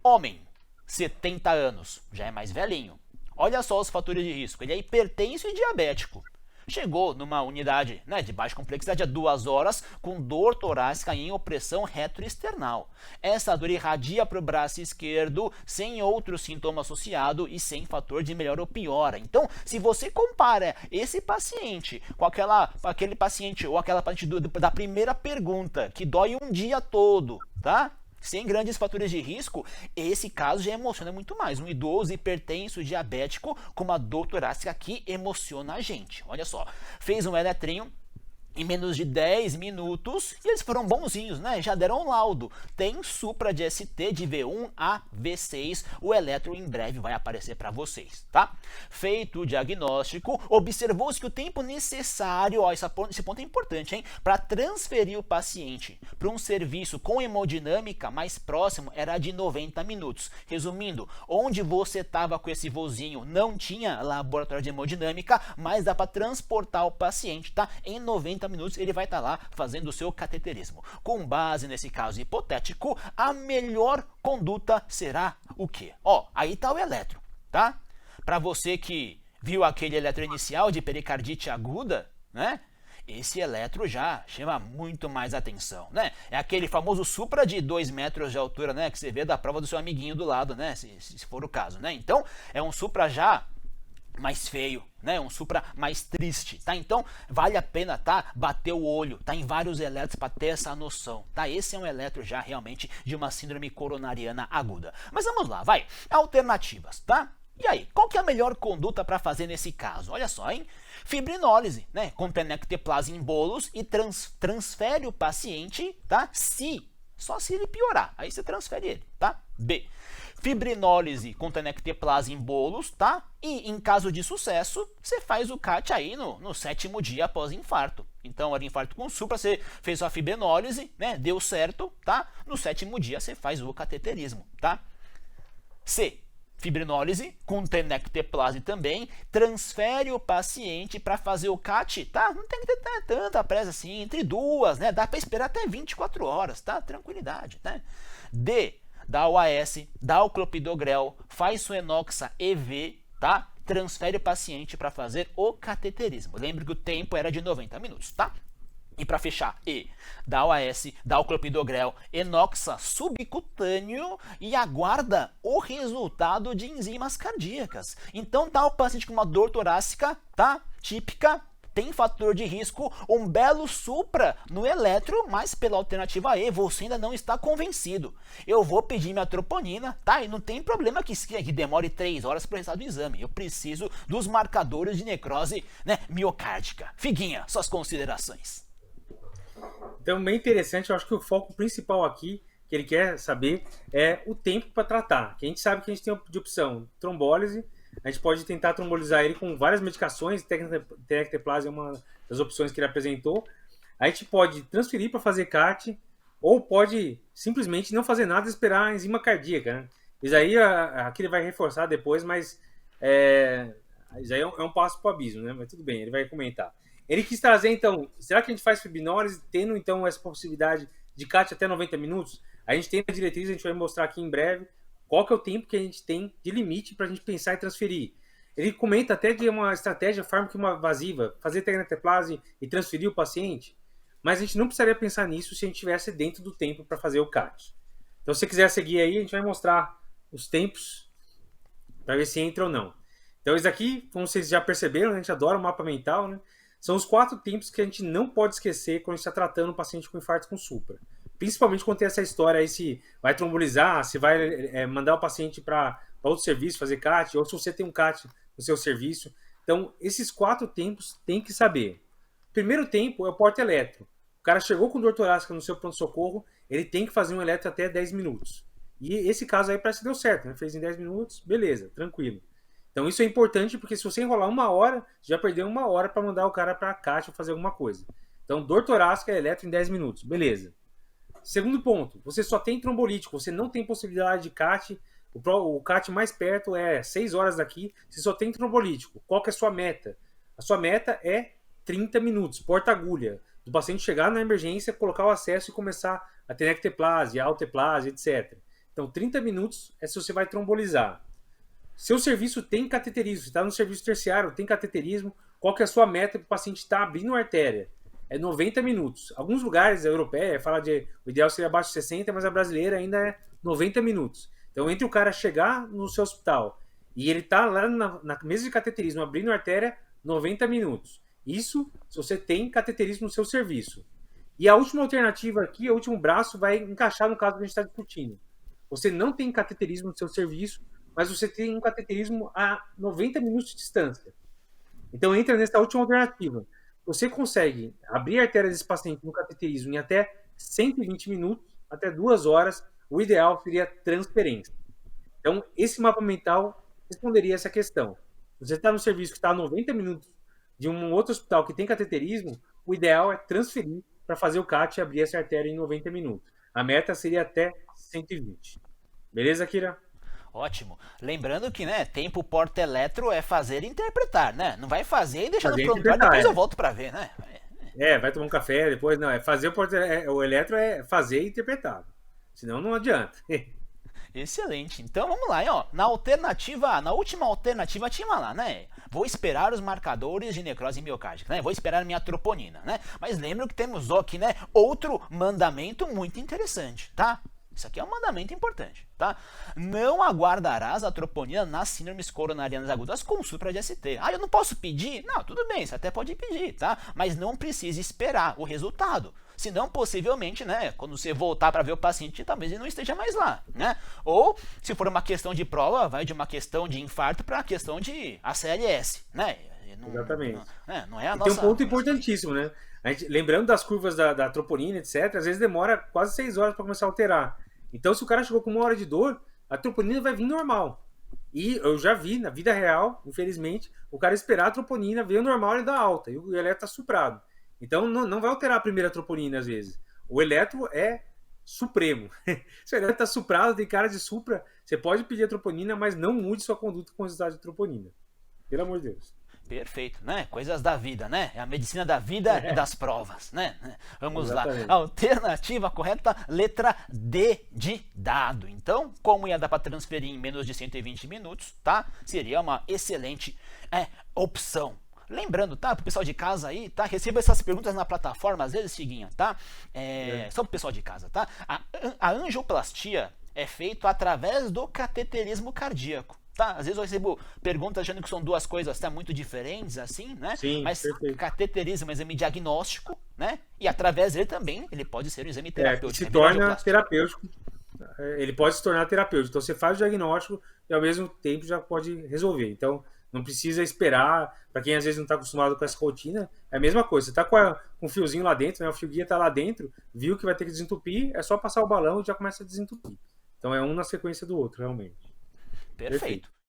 Homem, 70 anos, já é mais velhinho. Olha só os fatores de risco. Ele é hipertenso e diabético. Chegou numa unidade, de baixa complexidade há 2 horas com dor torácica em opressão retroesternal. Essa dor irradia para o braço esquerdo sem outro sintoma associado e sem fator de melhora ou piora. Então, se você compara esse paciente com aquele paciente ou aquela paciente da primeira pergunta, que dói um dia todo, tá? Sem grandes fatores de risco, esse caso já emociona muito mais. Um idoso hipertenso, diabético, com uma dor torácica que emociona a gente. Olha só, fez um eletrinho em menos de 10 minutos e eles foram bonzinhos, Já deram um laudo. Tem supra de ST de V1 a V6. O eletro em breve vai aparecer para vocês, tá? Feito o diagnóstico, observou-se que o tempo necessário, esse ponto é importante, hein? Para transferir o paciente para um serviço com hemodinâmica mais próximo era de 90 minutos. Resumindo, onde você estava com esse vozinho não tinha laboratório de hemodinâmica, mas dá para transportar o paciente, tá? Em 90 minutos ele vai estar lá fazendo o seu cateterismo. Com base nesse caso hipotético, a melhor conduta será o quê? Aí tá o eletro, tá? Para você que viu aquele eletro inicial de pericardite aguda, esse eletro já chama muito mais atenção, É aquele famoso supra de 2 metros de altura, que você vê da prova do seu amiguinho do lado, se for o caso, Então, é um supra já mais feio, um supra mais triste, tá? Então vale a pena, tá? Bater o olho, tá? Em vários eletros para ter essa noção, tá? Esse é um eletro já realmente de uma síndrome coronariana aguda. Mas vamos lá, vai. Alternativas, tá? E aí, qual que é a melhor conduta para fazer nesse caso? Olha só, hein? Fibrinólise, Com tenecteplase em bolos e transfere o paciente, tá? Só se ele piorar, aí você transfere ele, tá? B. Fibrinólise com tenecteplase em bolos, tá? E em caso de sucesso, você faz o CAT aí no 7º dia após infarto. Então, era infarto com supra, você fez a fibrinólise, Deu certo, tá? No 7º dia você faz o cateterismo, tá? C. Fibrinólise com tenecteplase também, transfere o paciente para fazer o CAT, tá? Não tem que ter tanta pressa assim, entre duas, Dá para esperar até 24 horas, tá? Tranquilidade, D. Dá o AS, dá o clopidogrel, faz suenoxa EV, tá? Transfere o paciente para fazer o cateterismo. Lembre que o tempo era de 90 minutos, tá? E para fechar, dá o AS, dá o clopidogrel, enoxa subcutâneo e aguarda o resultado de enzimas cardíacas. Então tá o paciente com uma dor torácica, tá? Típica, tem fator de risco, um belo supra no eletro, mas pela alternativa E você ainda não está convencido. Eu vou pedir minha troponina, tá? E não tem problema que demore 3 horas para o resultado do exame. Eu preciso dos marcadores de necrose, miocárdica. Figuinha, suas considerações. Então, bem interessante, eu acho que o foco principal aqui, que ele quer saber, é o tempo para tratar. Que a gente sabe que a gente tem de opção trombólise, a gente pode tentar trombolizar ele com várias medicações, tenecteplase é uma das opções que ele apresentou. A gente pode transferir para fazer CAT, ou pode simplesmente não fazer nada e esperar a enzima cardíaca, Isso aí aqui ele vai reforçar depois, mas isso aí é um passo para o abismo, Mas tudo bem, ele vai comentar. Ele quis trazer, então, será que a gente faz fibrinólise tendo, então, essa possibilidade de CAT até 90 minutos? A gente tem a diretriz, a gente vai mostrar aqui em breve qual que é o tempo que a gente tem de limite para a gente pensar em transferir. Ele comenta até de uma estratégia farmacoinvasiva, fazer tenecteplase e transferir o paciente, mas a gente não precisaria pensar nisso se a gente estivesse dentro do tempo para fazer o CAT. Então, se você quiser seguir aí, a gente vai mostrar os tempos para ver se entra ou não. Então, isso aqui, como vocês já perceberam, a gente adora o mapa mental, São os 4 tempos que a gente não pode esquecer quando a gente está tratando um paciente com infarto com supra. Principalmente quando tem essa história aí, se vai trombolizar, se vai mandar o paciente para outro serviço, fazer CAT, ou se você tem um CAT no seu serviço. Então, esses 4 tempos tem que saber. O primeiro tempo é o porta-eletro. O cara chegou com dor torácica no seu pronto-socorro, ele tem que fazer um eletro até 10 minutos. E esse caso aí parece que deu certo, Fez em 10 minutos, beleza, tranquilo. Então isso é importante porque se você enrolar 1 hora, já perdeu 1 hora para mandar o cara para a caixa fazer alguma coisa. Então dor torácica é eletro em 10 minutos, beleza. Segundo ponto, você só tem trombolítico, você não tem possibilidade de CAT, o CAT mais perto é 6 horas daqui, você só tem trombolítico. Qual que é a sua meta? A sua meta é 30 minutos, porta-agulha, do paciente chegar na emergência, colocar o acesso e começar a tenecteplase, a alteplase, etc. Então, 30 minutos é se você vai trombolizar. Seu serviço tem cateterismo, você está no serviço terciário, tem cateterismo, qual que é a sua meta para o paciente estar abrindo a artéria? É 90 minutos. Alguns lugares, a europeia, fala de o ideal seria abaixo de 60, mas a brasileira ainda é 90 minutos. Então, entre o cara chegar no seu hospital e ele tá lá na mesa de cateterismo abrindo a artéria, 90 minutos. Isso se você tem cateterismo no seu serviço. E a última alternativa aqui, o último braço, vai encaixar no caso que a gente está discutindo. Você não tem cateterismo no seu serviço, mas você tem um cateterismo a 90 minutos de distância. Então entra nessa última alternativa. Você consegue abrir a artéria desse paciente no cateterismo em até 120 minutos, até 2 horas. O ideal seria transferência. Então, esse mapa mental responderia essa questão. Você está no serviço que está a 90 minutos de um outro hospital que tem cateterismo, o ideal é transferir para fazer o CAT e abrir essa artéria em 90 minutos. A meta seria até 120. Beleza, Kira? Ótimo. Lembrando que, né, tempo porta-eletro é fazer e interpretar, né? Não vai fazer e deixar no Fazer e prontuário, interpretar, depois é. eu volto para ver, né? Vai tomar um café depois. Não, é fazer o eletro é fazer e interpretar. Senão não adianta. Excelente. Então vamos lá, hein, ó. Na alternativa, na última alternativa tinha lá, né? Vou esperar os marcadores de necrose miocárdica, né? Vou esperar minha troponina, né? Mas lembro que temos aqui, né, outro mandamento muito interessante, tá? Isso aqui é um mandamento importante, tá? Não aguardarás a troponina nas síndromes coronarianas agudas com supra de ST. Ah, eu não posso pedir? Não, tudo bem, você até pode pedir, tá? Mas não precisa esperar o resultado. Senão, possivelmente, né, quando você voltar para ver o paciente, talvez ele não esteja mais lá, né? Ou, se for uma questão de prova, vai de uma questão de infarto para a questão de ACLS, né? Exatamente. Não é a E nossa... tem um ponto importantíssimo, né? Lembrando das curvas da troponina, etc., às vezes demora quase 6 horas para começar a alterar. Então, se o cara chegou com 1 hora de dor, a troponina vai vir normal. E eu já vi, na vida real, infelizmente, o cara esperar a troponina, veio normal e dar alta, e o eletro está suprado. Então, não vai alterar a primeira troponina, às vezes. O eletro é supremo. Se o eletro está suprado, tem cara de supra, você pode pedir a troponina, mas não mude sua conduta com resultado de troponina. Pelo amor de Deus. Perfeito, né? Coisas da vida, né? É a medicina da vida e das provas, né? Vamos Exatamente. lá. Alternativa correta, letra D de dado. Então, como ia dar para transferir em menos de 120 minutos, tá? Seria uma excelente opção. Lembrando, tá? Pro pessoal de casa aí, tá? Receba essas perguntas na plataforma, às vezes, seguinha, tá? Só pro pessoal de casa, tá? A angioplastia é feita através do cateterismo cardíaco. Tá? Às vezes eu recebo perguntas achando que são duas coisas tá, muito diferentes, assim, né? Sim, mas perfeito. cateterismo é um exame diagnóstico, né? E através dele também ele pode ser um exame terapêutico. Se torna terapêutico. Ele pode se tornar terapêutico. Então você faz o diagnóstico e ao mesmo tempo já pode resolver. Então não precisa esperar. Para quem às vezes não está acostumado com essa rotina, é a mesma coisa. Você está com um fiozinho lá dentro, né? O fio guia está lá dentro, viu que vai ter que desentupir, é só passar o balão e já começa a desentupir. Então é um na sequência do outro, realmente. Perfeito.